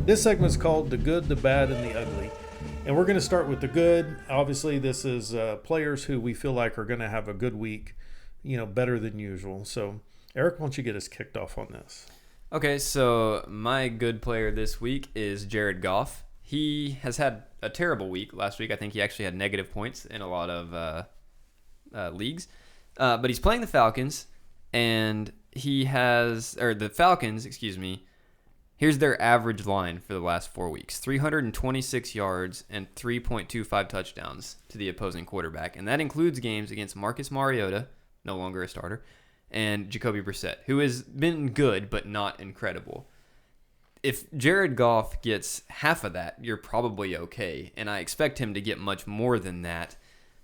This segment's called The Good, the Bad, and the Ugly. And we're going to start with the good. Obviously, this is players who we feel like are going to have a good week, better than usual. So, Eric, why don't you get us kicked off on this? Okay, so my good player this week is Jared Goff. He has had a terrible week last week. I think he actually had negative points in a lot of leagues. But he's playing the Falcons, and the Falcons, here's their average line for the last 4 weeks. 326 yards and 3.25 touchdowns to the opposing quarterback. And that includes games against Marcus Mariota, no longer a starter, and Jacoby Brissett, who has been good but not incredible. If Jared Goff gets half of that, you're probably okay. And I expect him to get much more than that.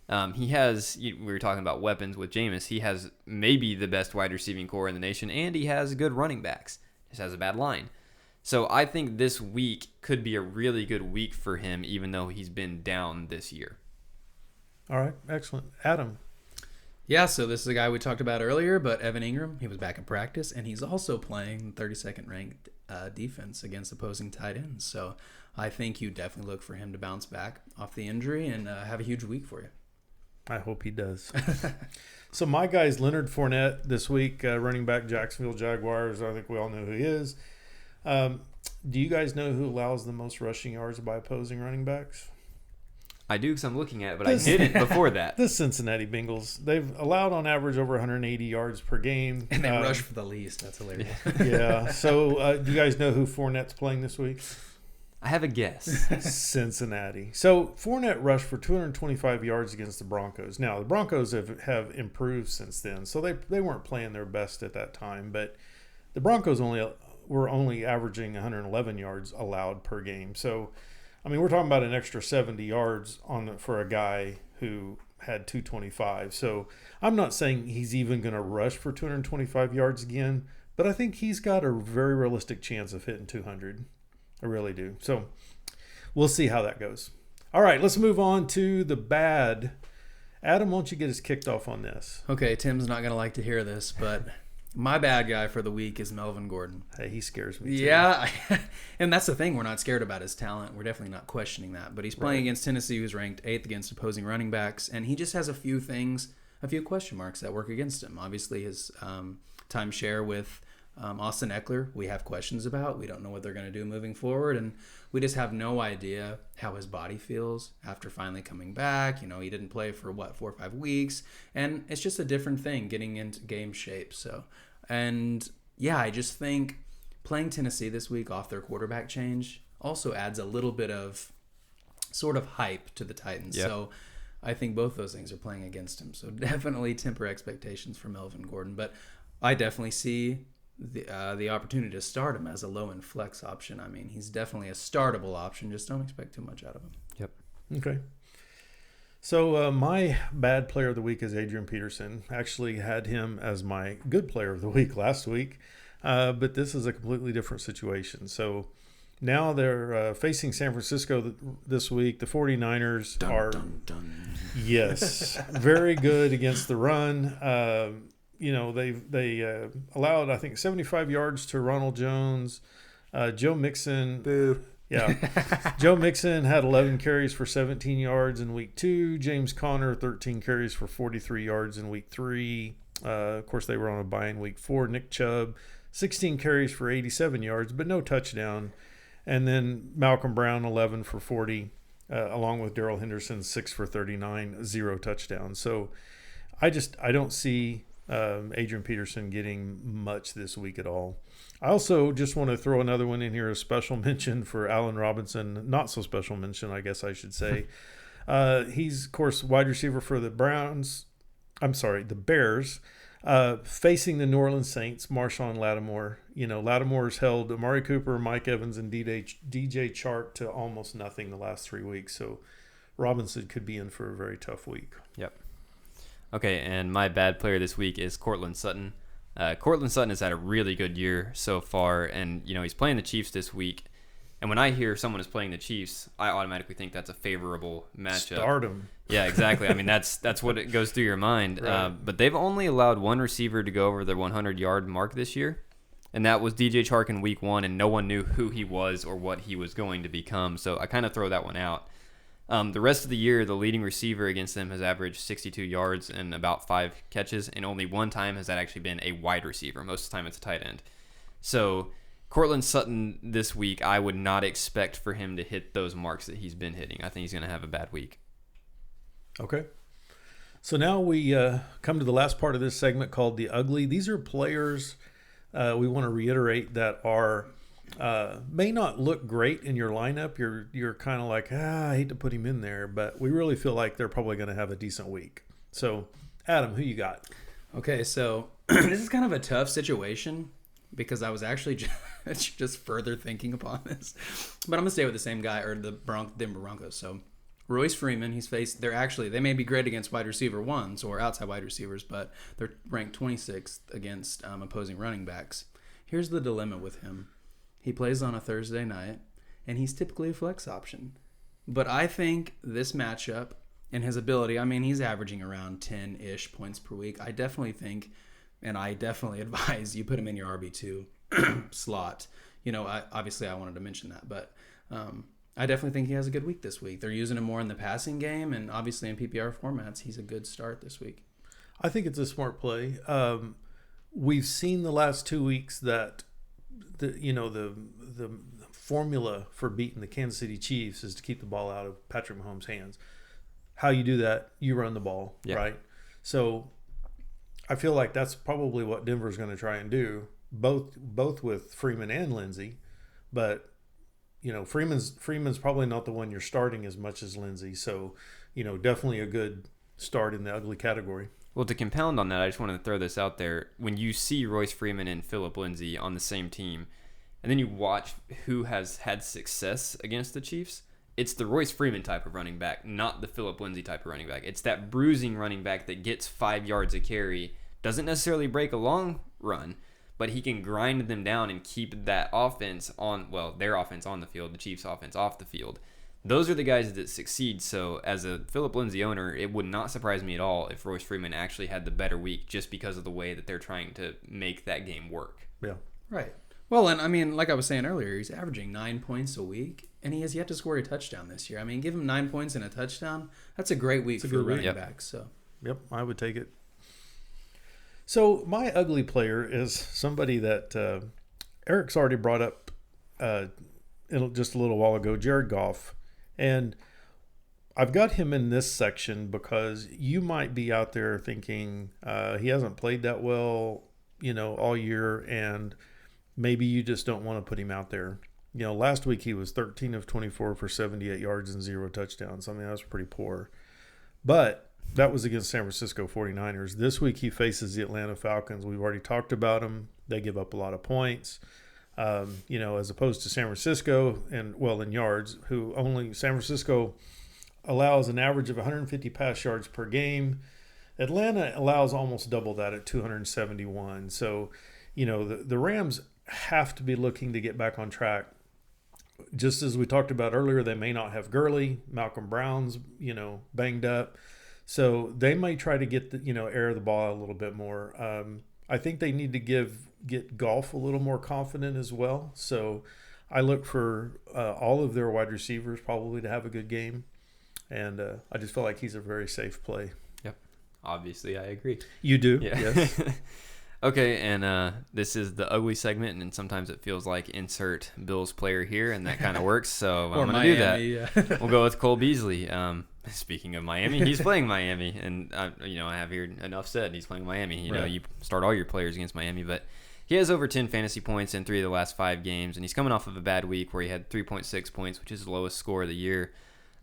We were talking about weapons with Jameis. He has maybe the best wide receiving core in the nation, and he has good running backs. Just has a bad line. So I think this week could be a really good week for him, even though he's been down this year. All right, excellent. Adam. Yeah, so this is a guy we talked about earlier, but Evan Ingram, he was back in practice, and he's also playing 32nd ranked defense against opposing tight ends. So I think you definitely look for him to bounce back off the injury and have a huge week for you. I hope he does. So my guy is Leonard Fournette this week, running back Jacksonville Jaguars. I think we all know who he is. Do you guys know who allows the most rushing yards by opposing running backs? I do because I'm looking at it, but I didn't before that. The Cincinnati Bengals. They've allowed on average over 180 yards per game. And they rush for the least. That's hilarious. Yeah. So do you guys know who Fournette's playing this week? I have a guess. Cincinnati. So Fournette rushed for 225 yards against the Broncos. Now, the Broncos have improved since then, so they weren't playing their best at that time. But the Broncos were only averaging 111 yards allowed per game. So, I mean, we're talking about an extra 70 yards for a guy who had 225. So I'm not saying he's even going to rush for 225 yards again, but I think he's got a very realistic chance of hitting 200. I really do. So we'll see how that goes. All right, let's move on to the bad. Adam, why don't you get us kicked off on this? Okay, Tim's not going to like to hear this, but my bad guy for the week is Melvin Gordon. Hey, he scares me too. Yeah, and that's the thing. We're not scared about his talent. We're definitely not questioning that. But he's playing against Tennessee, who's ranked 8th against opposing running backs, and he just has a few question marks that work against him. Obviously, his timeshare with Austin Eckler, we have questions about. We don't know what they're going to do moving forward, and we just have no idea how his body feels after finally coming back. He didn't play for 4 or 5 weeks, and it's just a different thing getting into game shape. So, and yeah, I just think playing Tennessee this week off their quarterback change also adds a little bit of sort of hype to the Titans. Yep. So I think both those things are playing against him. So definitely temper expectations for Melvin Gordon, but I definitely see the opportunity to start him as a low-end flex option. I mean, he's definitely a startable option. Just don't expect too much out of him. Yep. Okay. So my bad player of the week is Adrian Peterson. Actually had him as my good player of the week last week, but this is a completely different situation. So now they're facing San Francisco this week. The 49ers are, yes, very good against the run. They allowed, I think, 75 yards to Ronald Jones. Joe Mixon. Boo. Yeah. Joe Mixon had 11 carries for 17 yards in week 2. James Conner, 13 carries for 43 yards in week 3. Of course, they were on a bye in week 4. Nick Chubb, 16 carries for 87 yards, but no touchdown. And then Malcolm Brown, 11 for 40, along with Darrell Henderson, 6 for 39, 0 touchdowns. So I don't see Adrian Peterson getting much this week at all. I also just want to throw another one in here, a special mention for Allen Robinson. Not so special mention, I guess I should say. He's, of course, wide receiver for the Bears, facing the New Orleans Saints, Marshawn Lattimore. Lattimore's held Amari Cooper, Mike Evans, and DJ Chark to almost nothing the last 3 weeks. So Robinson could be in for a very tough week. Yep. Okay, and my bad player this week is Cortland Sutton. Cortland Sutton has had a really good year so far, and he's playing the Chiefs this week. And when I hear someone is playing the Chiefs, I automatically think that's a favorable matchup. Start them. Yeah, exactly. I mean, that's what it goes through your mind. Right. But they've only allowed one receiver to go over the 100-yard mark this year, And that was DJ Chark in week 1, and no one knew who he was or what he was going to become. So I kind of throw that one out. The rest of the year, the leading receiver against them has averaged 62 yards and about 5 catches, and only one time has that actually been a wide receiver. Most of the time it's a tight end. So Cortland Sutton this week, I would not expect for him to hit those marks that he's been hitting. I think he's going to have a bad week. Okay. So now we come to the last part of this segment called The Ugly. These are players we want to reiterate that are may not look great in your lineup. You're kind of like, I hate to put him in there, but we really feel like they're probably going to have a decent week. So, Adam, who you got? Okay, so this is kind of a tough situation because I was actually just further thinking upon this. But I'm going to stay with the same guy, or the Denver Broncos. So, Royce Freeman, they may be great against wide receiver ones or outside wide receivers, but they're ranked 26th against opposing running backs. Here's the dilemma with him. He plays on a Thursday night, and he's typically a flex option. But I think this matchup and his ability, he's averaging around 10-ish points per week. I definitely think, and I definitely advise you put him in your RB2 slot. Obviously I wanted to mention that, but I definitely think he has a good week this week. They're using him more in the passing game, and obviously in PPR formats, he's a good start this week. I think it's a smart play. We've seen the last 2 weeks that the formula for beating the Kansas City Chiefs is to keep the ball out of Patrick Mahomes' hands. How you do that, you run the ball, right? So I feel like that's probably what Denver's going to try and do, both with Freeman and Lindsey. But Freeman's probably not the one you're starting as much as Lindsey. So definitely a good start in the ugly category. Well, to compound on that, I just wanted to throw this out there. When you see Royce Freeman and Phillip Lindsay on the same team, and then you watch who has had success against the Chiefs, it's the Royce Freeman type of running back, not the Phillip Lindsay type of running back. It's that bruising running back that gets 5 yards a carry, doesn't necessarily break a long run, but he can grind them down and keep that offense their offense on the field, the Chiefs' offense off the field. Those are the guys that succeed. So as a Phillip Lindsay owner, it would not surprise me at all if Royce Freeman actually had the better week just because of the way that they're trying to make that game work. Yeah. Right. Well, and like I was saying earlier, he's averaging 9 points a week, and he has yet to score a touchdown this year. Give him 9 points and a touchdown. That's a great week for running backs. So. Yep, I would take it. So my ugly player is somebody that Eric's already brought up just a little while ago, Jared Goff. And I've got him in this section because you might be out there thinking he hasn't played that well, all year, and maybe you just don't want to put him out there. Last week he was 13 of 24 for 78 yards and 0 touchdowns. That was pretty poor. But that was against San Francisco 49ers. This week he faces the Atlanta Falcons. We've already talked about them. They give up a lot of points. As opposed to San Francisco in yards, San Francisco allows an average of 150 pass yards per game. Atlanta allows almost double that at 271. So, the Rams have to be looking to get back on track. Just as we talked about earlier, they may not have Gurley. Malcolm Brown's, banged up. So they may try to get air the ball a little bit more. I think they need to get Goff a little more confident as well. So I look for all of their wide receivers probably to have a good game. And I just feel like he's a very safe play. Yep. Obviously, I agree. You do? Yeah. Yes. Okay, and this is the ugly segment, and sometimes it feels like insert Bills player here, and that kind of works. So I'm going to do that. Yeah. We'll go with Cole Beasley. Speaking of Miami, he's playing Miami, and I have here enough said. He's playing Miami. You start all your players against Miami, but he has over 10 fantasy points in 3 of the last 5 games, and he's coming off of a bad week where he had 3.6 points, which is the lowest score of the year.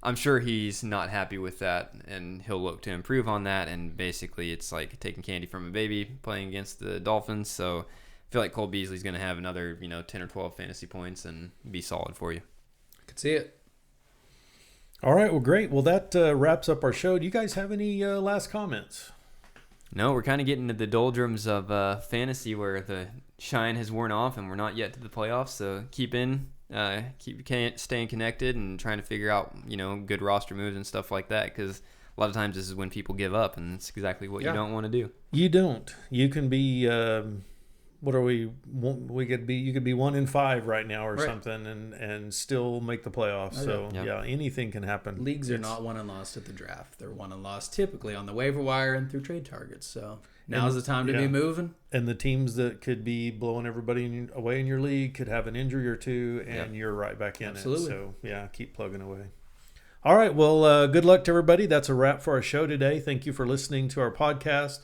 I'm sure he's not happy with that, and he'll look to improve on that. And basically, it's like taking candy from a baby playing against the Dolphins. So I feel like Cole Beasley's going to have another 10 or 12 fantasy points and be solid for you. I could see it. All right, well, great. Well, that wraps up our show. Do you guys have any last comments? No, we're kind of getting to the doldrums of fantasy where the shine has worn off and we're not yet to the playoffs. So keep staying connected and trying to figure out, good roster moves and stuff like that, because a lot of times this is when people give up, and it's exactly what you don't want to do. You don't. You can be what are we? We could be. You could be 1-5 right now or Right. something, and still make the playoffs. Oh, So yeah. yeah, anything can happen. Leagues are not won and lost at the draft. They're won and lost typically on the waiver wire and through trade targets. So now's the time to yeah. be moving. And the teams that could be blowing everybody away in your league could have an injury or two, and you're right back in Absolutely. it. So yeah, keep plugging away. All right. Well, good luck to everybody. That's a wrap for our show today. Thank you for listening to our podcast.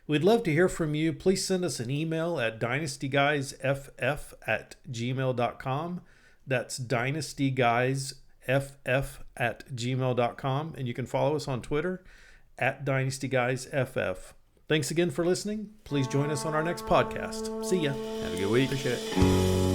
We'd love to hear from you. Please send us an email at dynastyguysff@gmail.com. That's dynastyguysff@gmail.com. And you can follow us on Twitter at dynastyguysff. Thanks again for listening. Please join us on our next podcast. See ya. Have a good week. Appreciate it.